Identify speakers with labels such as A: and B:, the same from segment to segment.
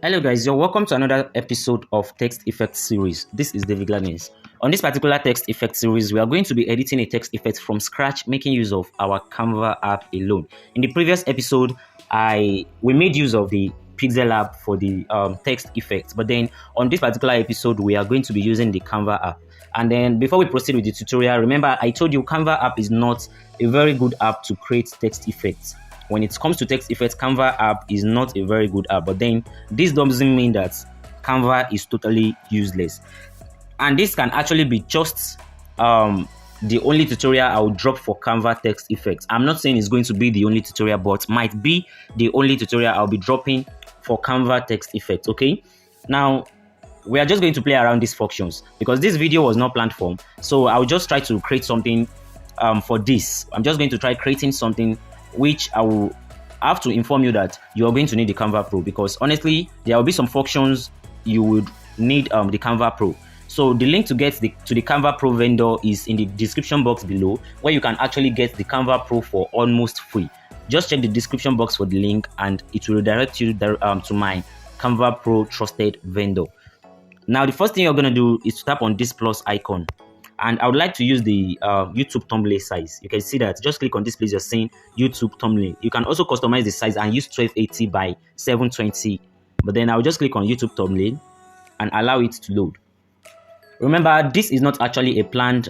A: Hello guys, you're welcome to another episode of Text Effect series. This is David Glanis. On this particular text effect series, we are going to be editing a text effect from scratch, making use of our Canva app alone. In the previous episode, we made use of the Pixel app for the text effect, but then on this particular episode, we are going to be using the Canva app. And then before we proceed with the tutorial, remember I told you Canva app is not a very good app to create text effects. When it comes to text effects, Canva app is not a very good app, but then this doesn't mean that Canva is totally useless. And this can actually be just the only tutorial I will drop for Canva text effects. I'm not saying it's going to be the only tutorial, but might be the only tutorial I'll be dropping for Canva text effects. Okay, now we are just going to play around these functions because this video was not planned for, so I'll just try to create something for this. I'm just going to try creating something which I will have to inform you that you are going to need the Canva Pro, because honestly there will be some functions you would need the Canva Pro. So the link to get to the Canva Pro vendor is in the description box below, where you can actually get the Canva Pro for almost free. Just check the description box for the link and it will redirect you to my Canva Pro trusted vendor. Now the first thing you're going to do is to tap on this plus icon, and I would like to use the YouTube thumbnail size. You can see that. Just click on this place, you're seeing YouTube thumbnail. You can also customize the size and use 1280 by 720, but then I'll just click on YouTube thumbnail and allow it to load. Remember, this is not actually a planned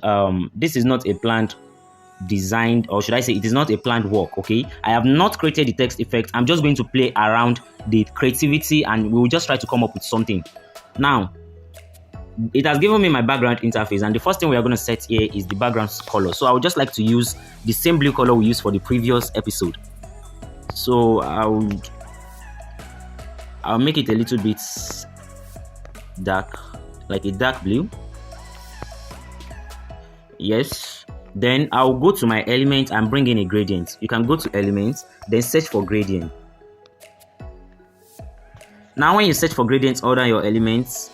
A: designed, or should I say it is not a planned work. Okay, I have not created the text effect. I'm just going to play around the creativity and we will just try to come up with something. Now it has given me my background interface, and the first thing we are going to set here is the background color. So I would just like to use the same blue color we used for the previous episode. So I'll make it a little bit dark, like a dark blue. Yes. Then I'll go to my element and bring in a gradient. You can go to elements, then search for gradient. Now when you search for gradients under your elements,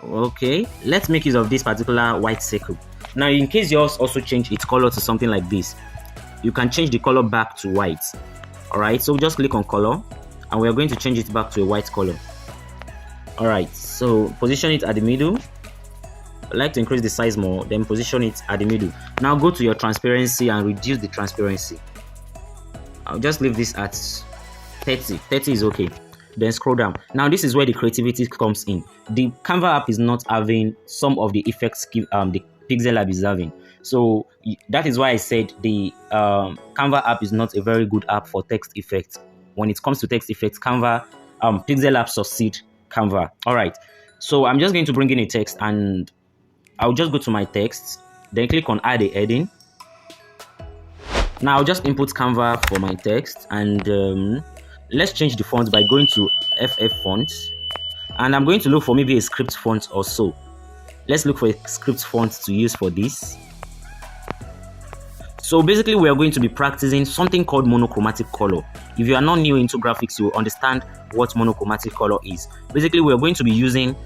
A: okay, let's make use of this particular white circle. Now in case yours also change its color to something like this, you can change the color back to white. Alright, so just click on color and we are going to change it back to a white color. Alright, so position it at the middle. I'd like to increase the size more, then position it at the middle. Now go to your transparency and reduce the transparency. I'll just leave this at 30. 30 is okay. Then scroll down. Now this is where the creativity comes in. The Canva app is not having some of the effects the Pixel app is having. So that is why I said the Canva app is not a very good app for text effects. When it comes to text effects, Canva Pixel app succeed Canva. Alright, so I'm just going to bring in a text and I'll just go to my text, then click on add a heading. Now I'll just input Canva for my text, and let's change the font by going to FF font, and I'm going to look for maybe a script font or so. Let's look for a script font to use for this. So basically we are going to be practicing something called monochromatic color. If you are not new into graphics, you will understand what monochromatic color is. Basically we are going to be using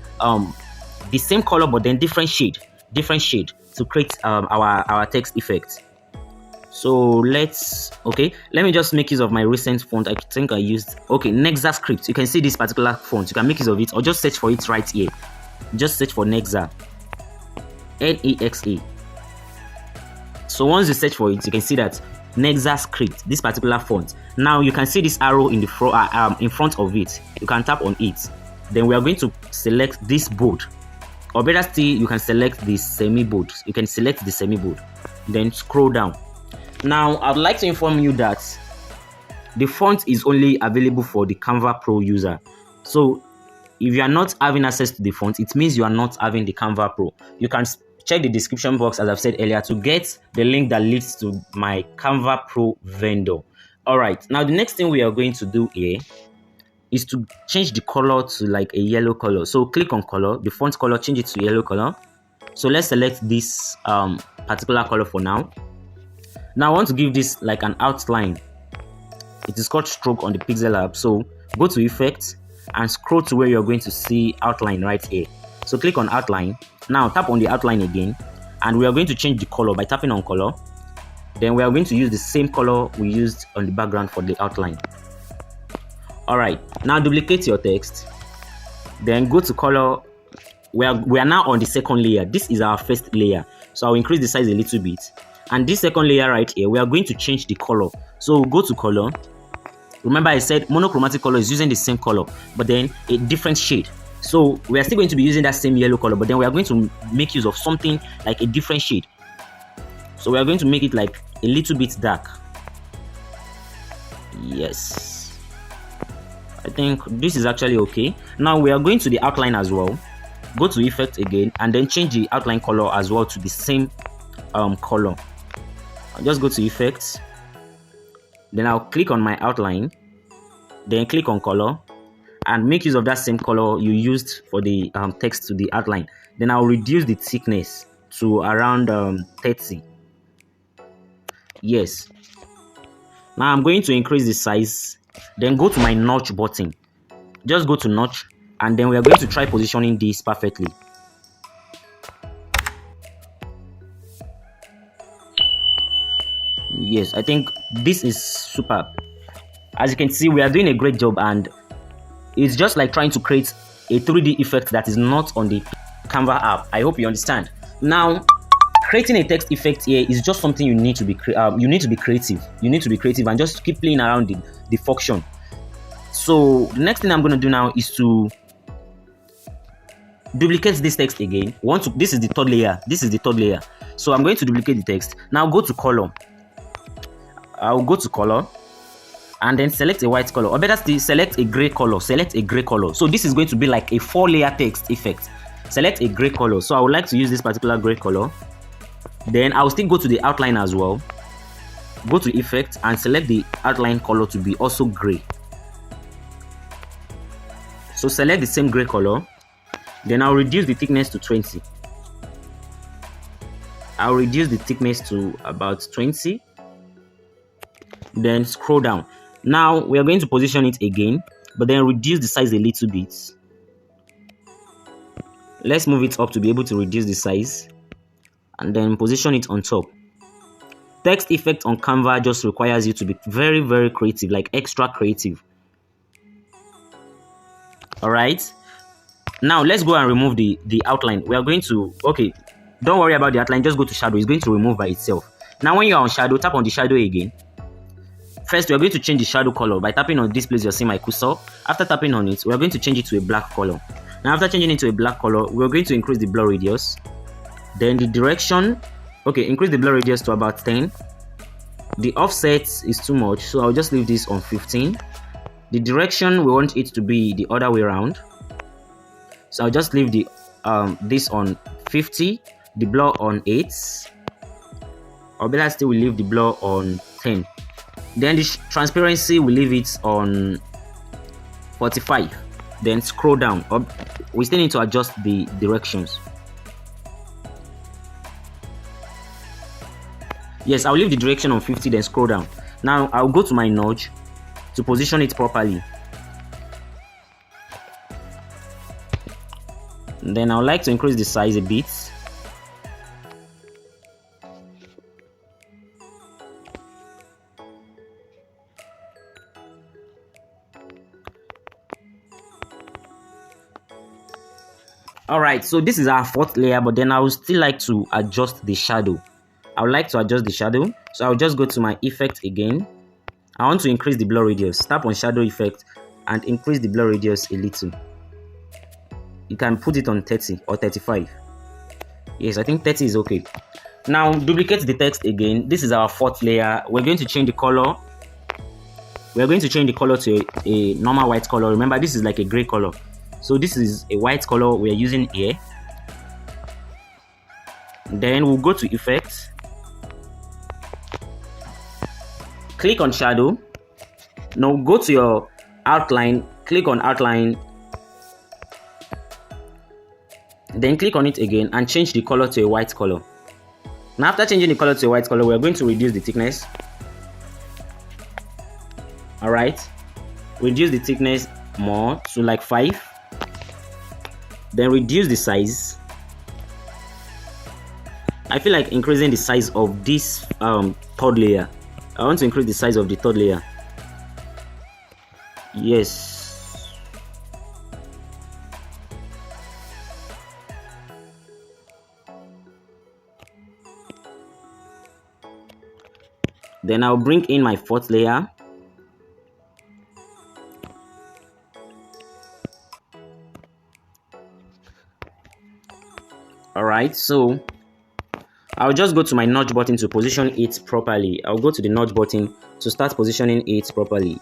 A: the same color but then different shade to create our text effect. So let me just make use of my recent font. I think I used Nexa script. You can see this particular font, you can make use of it or just search for it right here. Just search for Nexa, Nexa. So once you search for it, you can see that Nexa script, this particular font. Now you can see this arrow in the in front of it. You can tap on it. Then we are going to select this bold, or better still, you can select the semi-bold. You can select the semi-bold, then scroll down. Now I'd like to inform you that the font is only available for the Canva Pro user. So if you are not having access to the font, it means you are not having the Canva Pro. You can check the description box, as I've said earlier, to get the link that leads to my Canva Pro vendor. Alright, now the next thing we are going to do here is to change the color to like a yellow color. So click on color, the font color, change it to yellow color. So let's select this particular color for now. Now I want to give this like an outline. It is called stroke on the Pixel app. So go to effects and scroll to where you're going to see outline right here. So click on outline. Now tap on the outline again, and we are going to change the color by tapping on color. Then we are going to use the same color we used on the background for the outline. Alright, now duplicate your text Then go to color. We are now on the second layer. This is our first layer, so I'll increase the size a little bit. And this second layer right here, we are going to change the color. So we'll go to color. Remember I said monochromatic color is using the same color but then a different shade. So we are still going to be using that same yellow color, but then we are going to make use of something like a different shade. So we are going to make it like a little bit dark. Yes, I think this is actually okay. Now we are going to the outline as well. Go to effect again and then change the outline color as well to the same color. I'll just go to effects, then I'll click on my outline, then click on color and make use of that same color you used for the text to the outline. Then I'll reduce the thickness to around 30. Yes, now I'm going to increase the size, then go to my notch button. Just go to notch and then we are going to try positioning this perfectly. Yes, I think this is superb. As you can see, we are doing a great job, and it's just like trying to create a 3D effect that is not on the Canva app. I hope you understand. Now, creating a text effect here is just something you need to be creative. You need to be creative and just keep playing around the function. So the next thing I'm going to do now is to duplicate this text again. This is the third layer. So I'm going to duplicate the text. Now go to color. I'll go to color and then select a white color, or better still, select a gray color. So this is going to be like a 4-layer text effect. Select a gray color. So I would like to use this particular gray color. Then I'll still go to the outline as well. Go to effect and select the outline color to be also gray. So select the same gray color. Then I'll reduce the thickness to 20. I'll reduce the thickness to about 20. Then scroll down. Now we are going to position it again, but then reduce the size a little bit. Let's move it up to be able to reduce the size and then position it on top. Text effect on Canva just requires you to be very, very creative, like extra creative. All right, now let's go and remove the outline. We are going to, okay, don't worry about the outline, just go to shadow. It's going to remove by itself. Now when you are on shadow, tap on the shadow again. First, we are going to change the shadow color by tapping on this place. You're seeing my cursor. After tapping on it, we are going to change it to a black color. Now, after changing it to a black color, we are going to increase the blur radius. Then the direction, okay, increase the blur radius to about 10. The offset is too much, so I'll just leave this on 15. The direction, we want it to be the other way around. So I'll just leave the this on 50, the blur on 8. Or better still, we leave the blur on 10. Then the transparency, we leave it on 45. Then scroll down. We still need to adjust the directions. Yes, I'll leave the direction on 50, then scroll down. Now I'll go to my notch to position it properly. And then I would like to increase the size a bit. Alright, so this is our fourth layer, but then I would still like to adjust the shadow. I would like to adjust the shadow, so I'll just go to my effect again. I want to increase the blur radius. Tap on shadow effect and increase the blur radius a little. You can put it on 30 or 35. Yes, I think 30 is okay. Now duplicate the text again. This is our fourth layer. We're going to change the color. We're going to change the color to a normal white color. Remember, this is like a gray color. So this is a white color we're using here. Then we'll go to effects. Click on shadow. Now go to your outline. Click on outline. Then click on it again and change the color to a white color. Now after changing the color to a white color, we're going to reduce the thickness. Alright. Reduce the thickness more to like 5. Then reduce the size. I feel like increasing the size of this third layer. I want to increase the size of the third layer. Yes. Then I'll bring in my fourth layer. Alright, so I'll just go to my nudge button to position it properly. I'll go to the nudge button to start positioning it properly.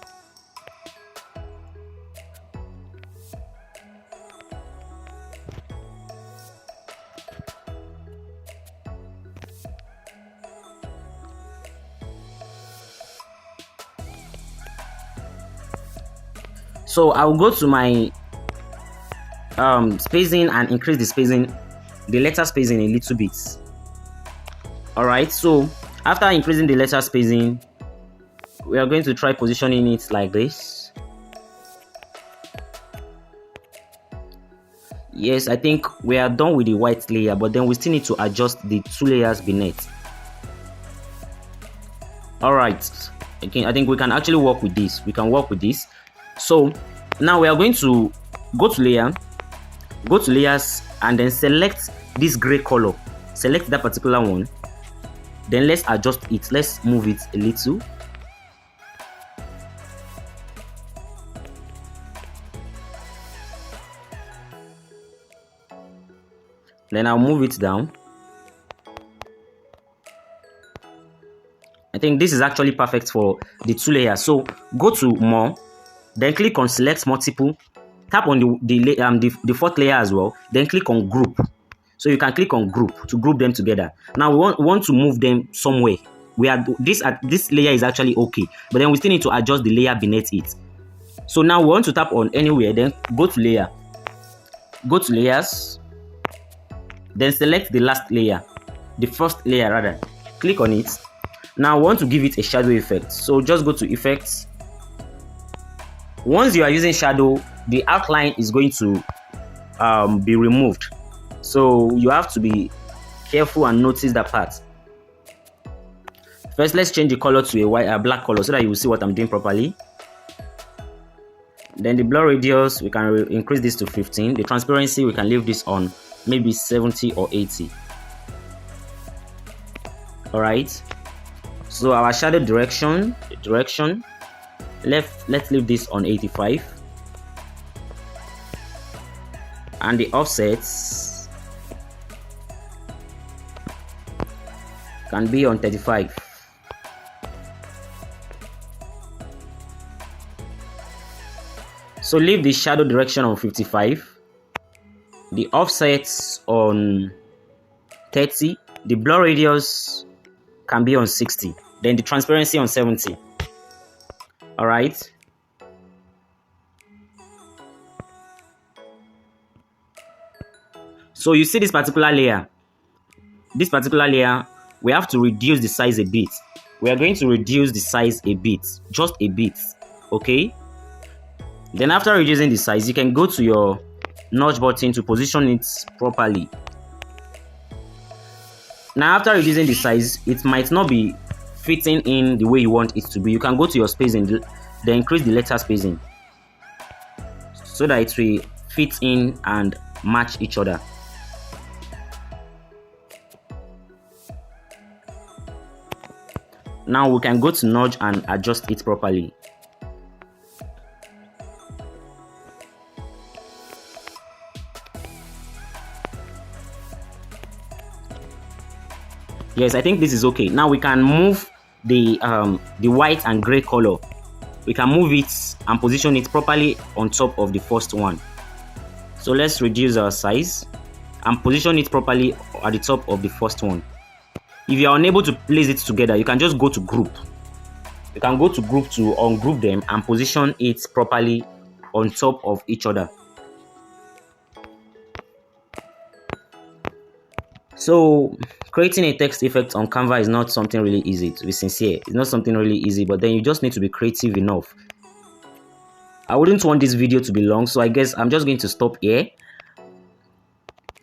A: So I'll go to my spacing and increase the spacing, the letter spacing a little bit. Alright, so after increasing the letter spacing, we are going to try positioning it like this. Yes, I think we are done with the white layer, but then we still need to adjust the two layers beneath. Alright, okay, I think we can actually work with this. We can work with this. So now we are going to go to layer, go to layers, and then select this gray color. Select that particular one. Then let's adjust it. Let's move it a little. Then I'll move it down. I think this is actually perfect for the two layers. So go to more. Then click on select multiple, tap on the fourth layer as well, then click on group. So you can click on group to group them together. Now we want to move them somewhere. This layer is actually okay, but then we still need to adjust the layer beneath it. So now we want to tap on anywhere, then go to layer, go to layers, then select the last layer, the first layer rather, click on it. Now we want to give it a shadow effect, so just go to effects. Once you are using shadow, the outline is going to be removed, so you have to be careful and notice that part. First, let's change the color to a black color so that you will see what I'm doing properly. Then the blur radius, we can increase this to 15. The transparency, we can leave this on maybe 70 or 80. Alright, so our shadow direction, let's leave this on 85, and the offsets can be on 35. So leave the shadow direction on 55, the offsets on 30, the blur radius can be on 60, then the transparency on 70. All right. So you see this particular layer. We have to reduce the size a bit. We are going to reduce the size a bit, just a bit, okay? Then after reducing the size, you can go to your nudge button to position it properly. Now after reducing the size, it might not be fitting in the way you want it to be. You can go to your spacing, then increase the letter spacing so that it will fit in and match each other. Now we can go to nudge and adjust it properly. Yes, I think this is okay. Now we can move the white and gray color. We can move it and position it properly on top of the first one. So let's reduce our size and position it properly at the top of the first one. If you are unable to place it together, you can just go to group. You can go to group to ungroup them and position it properly on top of each other. So creating a text effect on Canva is not something really easy, to be sincere. It's not something really easy, but then you just need to be creative enough. I wouldn't want this video to be long, so I guess I'm just going to stop here.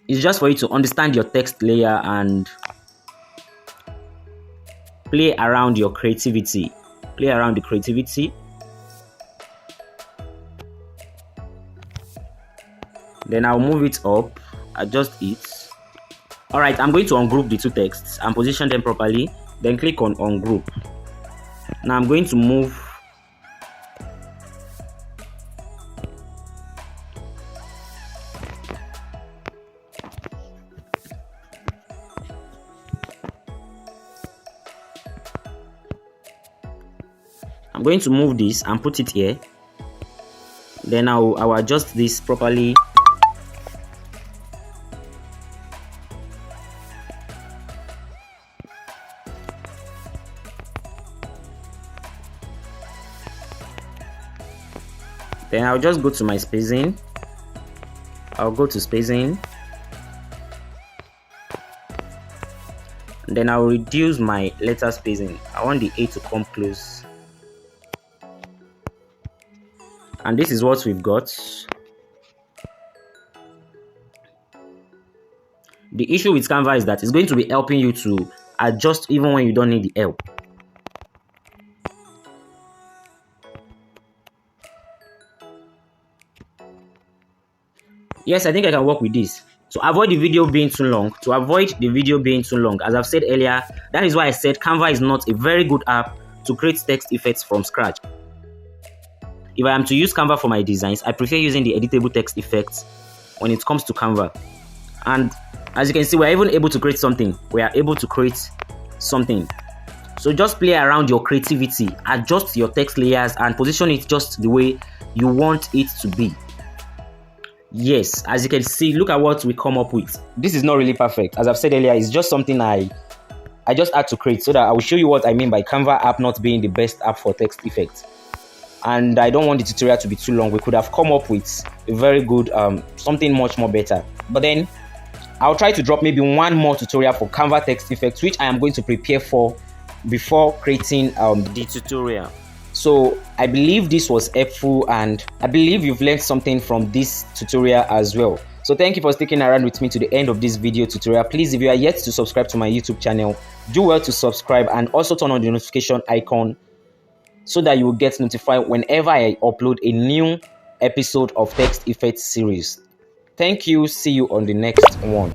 A: It's just for you to understand your text layer and play around your creativity. Play around the creativity. Then I'll move it up, adjust it. Alright, I'm going to ungroup the two texts and position them properly. Then click on ungroup. Now I'm going to move this and put it here. Then I'll adjust this properly. Then I'll just go to my spacing. I'll go to spacing. Then I'll reduce my letter spacing. I want the A to come close. And this is what we've got. The issue with Canva is that it's going to be helping you to adjust even when you don't need the help. Yes, I think I can work with this. To avoid the video being too long, as I've said earlier, that is why I said Canva is not a very good app to create text effects from scratch. If I am to use Canva for my designs, I prefer using the editable text effects when it comes to Canva. And as you can see, we're even able to create something. So just play around your creativity, adjust your text layers and position it just the way you want it to be. Yes, as you can see, look at what we come up with. This is not really perfect. As I've said earlier, it's just something I just had to create so that I will show you what I mean by Canva app not being the best app for text effects. And I don't want the tutorial to be too long. We could have come up with a very good something much more better. But then I'll try to drop maybe one more tutorial for Canva text effects, which I am going to prepare for before creating the tutorial. So I believe this was helpful and I believe you've learned something from this tutorial as well. So thank you for sticking around with me to the end of this video tutorial. Please, if you are yet to subscribe to my YouTube channel, do well to subscribe and also turn on the notification icon so that you will get notified whenever I upload a new episode of Text Effects series. Thank you. See you on the next one.